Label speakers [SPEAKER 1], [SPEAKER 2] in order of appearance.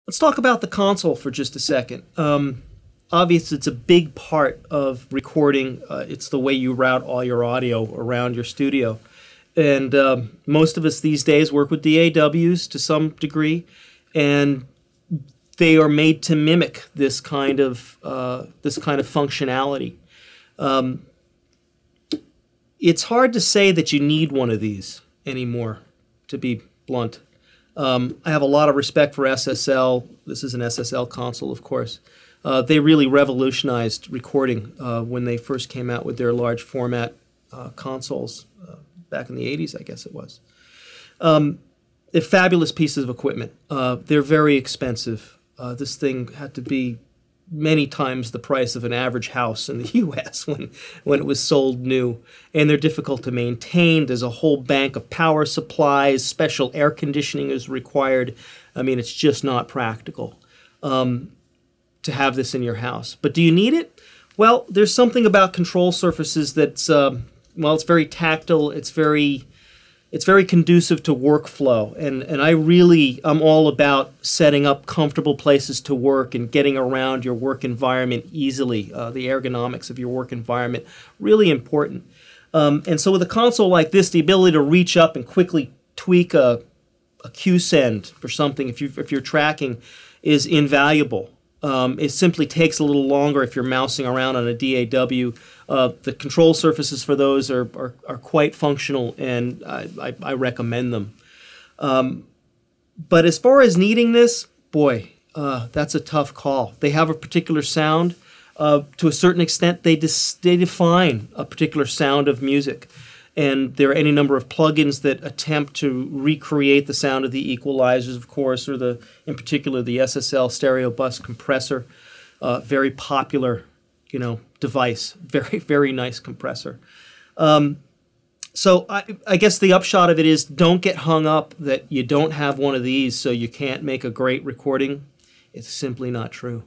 [SPEAKER 1] Let's talk about the console for just a second. Obviously, it's a big part of recording. It's the way you route all your audio around your studio. And most of us these days work with DAWs to some degree, and they are made to mimic this kind of functionality. It's hard to say that you need one of these anymore, to be blunt. I have a lot of respect for SSL. This is an SSL console, of course. They really revolutionized recording when they first came out with their large format consoles back in the 80s, I guess it was. They're fabulous pieces of equipment. They're very expensive. This thing had to be many times the price of an average house in the U.S. when it was sold new. And they're difficult to maintain. There's a whole bank of power supplies. Special air conditioning is required. I mean, it's just not practical to have this in your house. But do you need it? Well, there's something about control surfaces that's, well, it's very tactile. It's very conducive to workflow, and I'm all about setting up comfortable places to work and getting around your work environment easily. The ergonomics of your work environment, really important. And so with a console like this, the ability to reach up and quickly tweak a Q send for something, if you're tracking, is invaluable. It simply takes a little longer if you're mousing around on a DAW. The control surfaces for those are quite functional, and I recommend them. But as far as needing this, boy, that's a tough call. They have a particular sound. To a certain extent, they define a particular sound of music. And there are any number of plugins that attempt to recreate the sound of the equalizers, of course, or in particular the SSL stereo bus compressor. Very popular, device. Very, very nice compressor. So I guess the upshot of it is, don't get hung up that you don't have one of these so you can't make a great recording. It's simply not true.